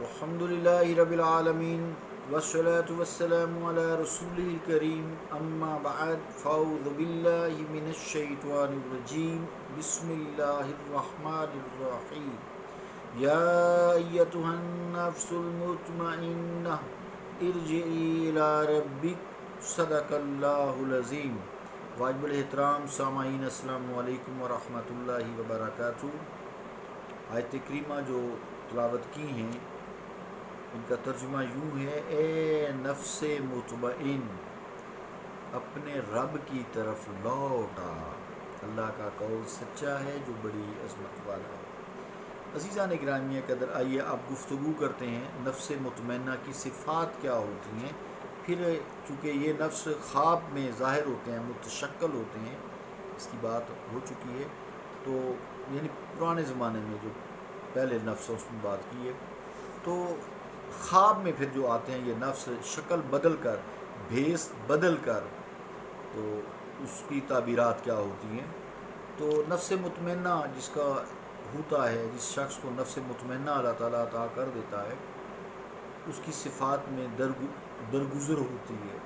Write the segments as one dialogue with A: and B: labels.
A: الحمد لله رب العالمين والصلاة والسلام على رسوله الكريم أما بعد فأعوذ بالله من الشيطان الرجيم بسم الله الرحمن الرحيم يا أيتها النفس المطمئنة ارجعي إلى ربك صدق الله العظيم. واجب الاحترام سامعین السلام علیکم ورحمۃ اللہ وبرکاتہ. آیت کریمہ جو تلاوت کی ہیں ان کا ترجمہ یوں ہے: اے نفس مطمئن اپنے رب کی طرف لوٹ آ. اللہ کا قول سچا ہے جو بڑی عظمت والا ہے. عزیزان گرامی قدر، آئیے اب گفتگو کرتے ہیں نفس مطمئنہ کی صفات کیا ہوتی ہیں. پھر چونکہ یہ نفس خواب میں ظاہر ہوتے ہیں، متشکل ہوتے ہیں، اس کی بات ہو چکی ہے. تو یعنی پرانے زمانے میں جو پہلے نفس اس میں بات کی ہے، تو خواب میں پھر جو آتے ہیں یہ نفس شکل بدل کر، بھیس بدل کر، تو اس کی تعبیرات کیا ہوتی ہیں. تو نفس مطمئنہ جس کا ہوتا ہے، جس شخص کو نفس مطمئنہ اللہ تعالیٰ عطا کر دیتا ہے، اس کی صفات میں درگزر ہوتی ہے.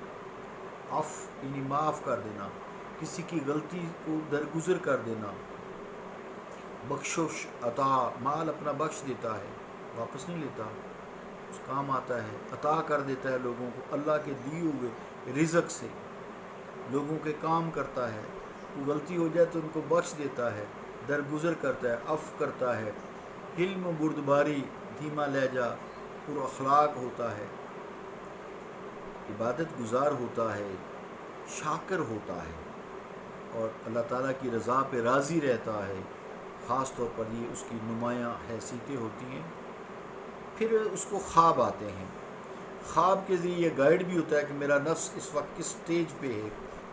A: یعنی معاف کر دینا، کسی کی غلطی کو درگزر کر دینا، بخشش عطا. مال اپنا بخش دیتا ہے، واپس نہیں لیتا، اس کام آتا ہے. عطا کر دیتا ہے لوگوں کو اللہ کے دیے ہوئے رزق سے، لوگوں کے کام کرتا ہے. کوئی غلطی ہو جائے تو ان کو بخش دیتا ہے، درگزر کرتا ہے، عفو کرتا ہے. حلم و بردباری، دھیما لہجہ، پر اخلاق ہوتا ہے، عبادت گزار ہوتا ہے، شاکر ہوتا ہے، اور اللہ تعالیٰ کی رضا پہ راضی رہتا ہے. خاص طور پر یہ اس کی نمایاں حیثیتیں ہوتی ہیں. پھر اس کو خواب آتے ہیں. خواب کے ذریعے یہ گائیڈ بھی ہوتا ہے کہ میرا نفس اس وقت کس سٹیج پہ ہے،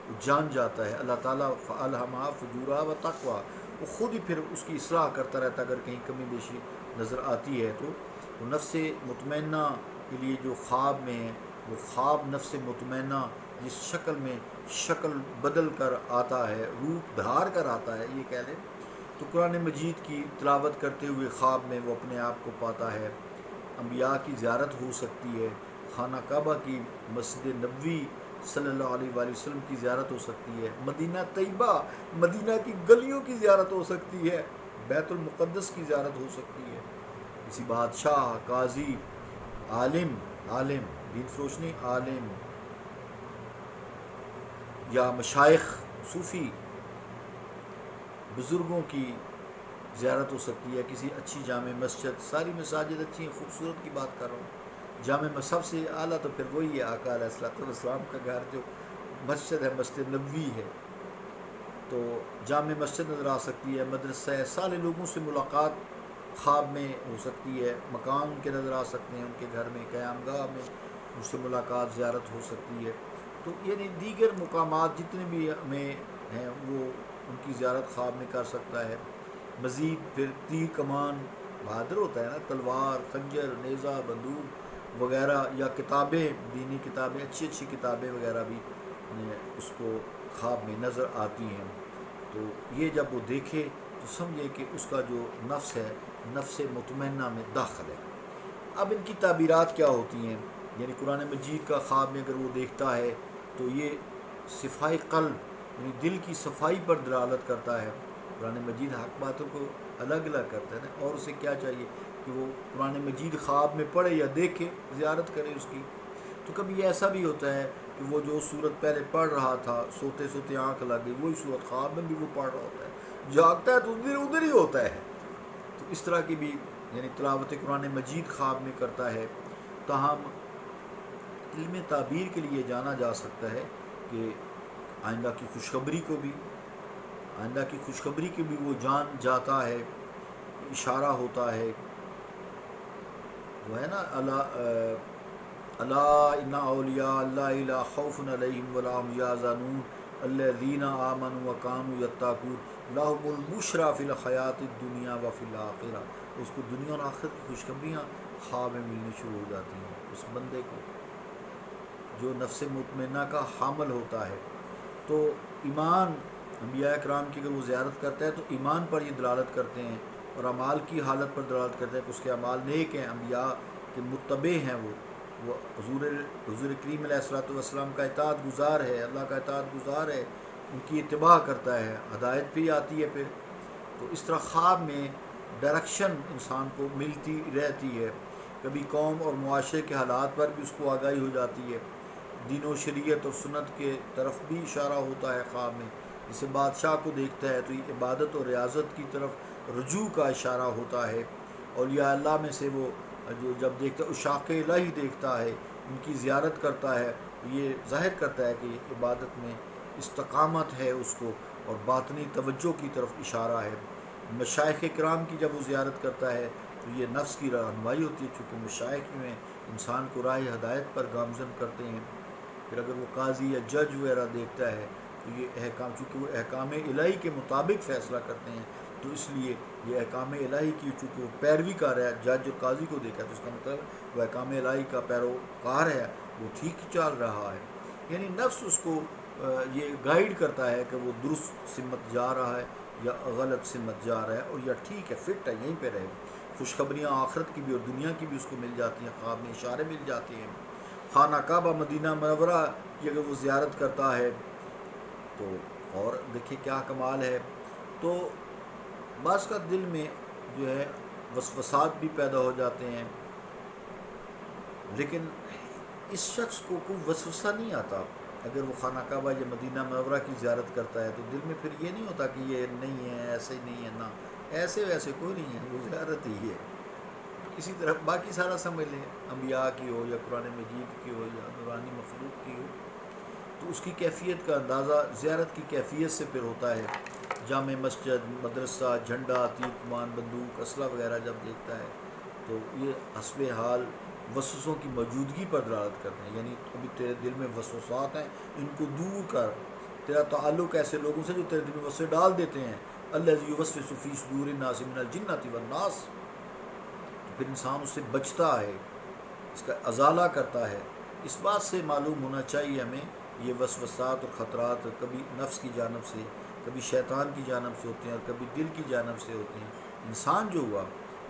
A: وہ جان جاتا ہے. اللہ تعالیٰ فَأَلْهَمَهَا فُجُورَهَا وَتَقْوَاهَا، وہ خود ہی پھر اس کی اصلاح کرتا رہتا ہے اگر کہیں کمی بیشی نظر آتی ہے. تو نفس مطمئنہ کے لیے جو خواب میں ہے، وہ خواب نفس مطمئنہ جس شکل میں شکل بدل کر آتا ہے، روپ دھار کر آتا ہے یہ کہہ لیں، تو قرآن مجید کی تلاوت کرتے ہوئے خواب میں وہ اپنے آپ کو پاتا ہے. انبیاء کی زیارت ہو سکتی ہے، خانہ کعبہ کی، مسجد نبوی صلی اللہ علیہ وآلہ وسلم کی زیارت ہو سکتی ہے، مدینہ طیبہ، مدینہ کی گلیوں کی زیارت ہو سکتی ہے، بیت المقدس کی زیارت ہو سکتی ہے. کسی بادشاہ، قاضی، عالم دین فروش نہیں، عالم، یا مشائخ، صوفی بزرگوں کی زیارت ہو سکتی ہے. کسی اچھی جامع مسجد، ساری مساجد اچھی ہیں، خوبصورت کی بات کر رہا ہوں. جامع میں سب سے اعلیٰ تو پھر وہی ہے آقا علیہ الصلوۃ والسلام کا گھر جو مسجد ہے، مسجد نبوی ہے. تو جامع مسجد نظر آ سکتی ہے، مدرسہ ہے، سارے لوگوں سے ملاقات خواب میں ہو سکتی ہے. مکان ان کے نظر آ سکتے ہیں، ان کے گھر میں، قیام گاہ میں ان سے ملاقات، زیارت ہو سکتی ہے. تو یعنی دیگر مقامات جتنے بھی ہمیں ہیں وہ ان کی زیارت خواب میں کر سکتا ہے. مزید پھر تیر کمان، بہادر ہوتا ہے نا، تلوار، خنجر، نیزہ، بندوق وغیرہ، یا کتابیں، دینی کتابیں، اچھی کتابیں وغیرہ بھی اس کو خواب میں نظر آتی ہیں. تو یہ جب وہ دیکھے تو سمجھے کہ اس کا جو نفس ہے، نفس مطمئنہ میں داخل ہے. اب ان کی تعبیرات کیا ہوتی ہیں؟ یعنی قرآن مجید کا خواب میں اگر وہ دیکھتا ہے تو یہ صفائی قلب، یعنی دل کی صفائی پر دلالت کرتا ہے. قرآن مجید حق باتوں کو الگ الگ کرتا ہے نا، اور اسے کیا چاہیے کہ وہ قرآن مجید خواب میں پڑھے یا دیکھے، زیارت کرے اس کی. تو کبھی ایسا بھی ہوتا ہے کہ وہ جو صورت پہلے پڑھ رہا تھا، سوتے سوتے آنکھ لگ گئی، وہی صورت خواب میں بھی وہ پڑھ رہا ہوتا ہے، جاگتا ہے تو ادھر ہی ہوتا ہے. تو اس طرح کی بھی یعنی تلاوت قرآن مجید خواب میں کرتا ہے. تاہم علم تعبیر کے لیے جانا جا سکتا ہے کہ آئندہ کی خوشخبری کی بھی وہ جان جاتا ہے. اشارہ ہوتا ہے، وہ ہے نا، الا ان اولیاء اللہ لا خوف علیہم ولا هم یحزنون الذین آمنوا وکانوا یتقون لهم البشری فی الحیاۃ الدنیا وفی الآخرہ. اس کو دنیا اور آخرت کی خوشخبریاں خواب میں ملنی شروع ہو جاتی ہیں اس بندے کو جو نفس مطمئنہ کا حامل ہوتا ہے. تو ایمان، انبیاء کرام کی اگر وہ زیارت کرتا ہے تو ایمان پر یہ دلالت کرتے ہیں، اور اعمال کی حالت پر دلالت کرتے ہیں کہ اس کے اعمال نیک ہیں. انبیاء کہ متبع ہیں وہ حضور کریم علیہ الصلوۃ والسلام کا اطاعت گزار ہے، اللہ کا اطاعت گزار ہے، ان کی اتباع کرتا ہے، ہدایت بھی آتی ہے پھر. تو اس طرح خواب میں ڈائریکشن انسان کو ملتی رہتی ہے. کبھی قوم اور معاشرے کے حالات پر بھی اس کو آگاہی ہو جاتی ہے. دین و شریعت اور سنت کے طرف بھی اشارہ ہوتا ہے خواب میں. جسے بادشاہ کو دیکھتا ہے تو یہ عبادت اور ریاضت کی طرف رجوع کا اشارہ ہوتا ہے. اولیاء اللہ میں سے وہ جو جب دیکھتا ہے عشاق الہی دیکھتا ہے، ان کی زیارت کرتا ہے، یہ ظاہر کرتا ہے کہ عبادت میں استقامت ہے اس کو، اور باطنی توجہ کی طرف اشارہ ہے. مشائخ کرام کی جب وہ زیارت کرتا ہے تو یہ نفس کی رہنمائی ہوتی ہے، چونکہ مشائخ میں انسان کو راہ ہدایت پر گامزن کرتے ہیں. پھر اگر وہ قاضی یا جج وغیرہ دیکھتا ہے تو یہ احکام، چونکہ وہ احکام الہی کے مطابق فیصلہ کرتے ہیں، تو اس لیے یہ احکام الہی کی چونکہ وہ پیروی کر رہا ہے، جج اور قاضی کو دیکھا تو اس کا مطلب وہ احکام الہی کا پیروکار ہے، وہ ٹھیک چل رہا ہے. یعنی نفس اس کو یہ گائیڈ کرتا ہے کہ وہ درست سمت جا رہا ہے یا غلط سمت جا رہا ہے، اور یا ٹھیک ہے، فٹ ہے، یہیں پہ رہے. خوشخبریاں آخرت کی بھی اور دنیا کی بھی اس کو مل جاتی ہیں، خواب میں اشارے مل جاتے ہیں. خانہ کعبہ مدینہ منورہ کی اگر وہ زیارت کرتا ہے تو اور دیکھیں کیا کمال ہے. تو بعض کا دل میں جو ہے وسوسات بھی پیدا ہو جاتے ہیں، لیکن اس شخص کو کوئی وسوسہ نہیں آتا. اگر وہ خانہ کعبہ یا مدینہ منورہ کی زیارت کرتا ہے تو دل میں پھر یہ نہیں ہوتا کہ یہ نہیں ہے، ایسے ہی نہیں ہے، نہ ایسے ویسے کوئی نہیں ہے، وہ زیارت ہی ہے. اسی طرح باقی سارا سمجھ لیں، انبیاء کی ہو یا قرآن مجید کی ہو یا نورانی مخلوق کی ہو، تو اس کی کیفیت کا اندازہ زیارت کی کیفیت سے پھر ہوتا ہے. جامع مسجد، مدرسہ، جھنڈا، تیر کمان، بندوق، اسلحہ وغیرہ جب دیکھتا ہے تو یہ حسب حال وسوسوں کی موجودگی پر دلالت کرتے ہیں. یعنی ابھی تیرے دل میں وسوسات ہیں، ان کو دور کر. تیرا تعلق ایسے لوگوں سے جو تیرے دل میں وسوسے ڈال دیتے ہیں، الذی یوسوس فی صدور الناس من الجنۃ والناس، تو پھر انسان اس سے بچتا ہے، اس کا ازالہ کرتا ہے. اس بات سے معلوم ہونا چاہیے ہمیں یہ وسوسات اور خطرات کبھی نفس کی جانب سے، کبھی شیطان کی جانب سے ہوتے ہیں، اور کبھی دل کی جانب سے ہوتے ہیں. انسان جو ہوا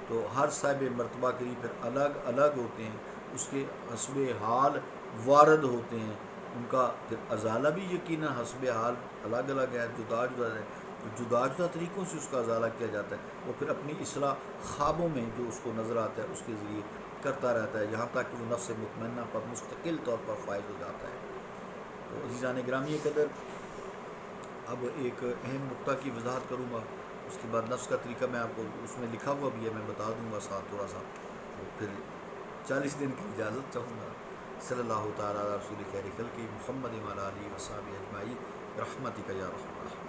A: تو ہر صاحب مرتبہ کے لیے پھر الگ الگ ہوتے ہیں، اس کے حسب حال وارد ہوتے ہیں. ان کا پھر ازالہ بھی یقیناً حسب حال الگ الگ ہے، جدا جدا ہے. تو جدا جدا طریقوں سے اس کا ازالہ کیا جاتا ہے. وہ پھر اپنی اصلاح خوابوں میں جو اس کو نظر آتا ہے اس کے ذریعے کرتا رہتا ہے، یہاں تک کہ وہ نفس مطمئنہ پر مستقل طور پر فائز ہو جاتا ہے. تو عزیزان گرامی قدر، اب ایک اہم نقطہ کی وضاحت کروں گا، اس کے بعد نفس کا طریقہ میں آپ کو اس میں لکھا ہوا بھی ہے، میں بتا دوں گا ساتھ تھوڑا سا. تو پھر 40 دن کی اجازت چاہوں گا. صلی اللہ تعالیٰ علی رسول خیر خلق محمد وعلی آلہ وصحبہ اجمعین برحمتک یا رحمۃ اللہ.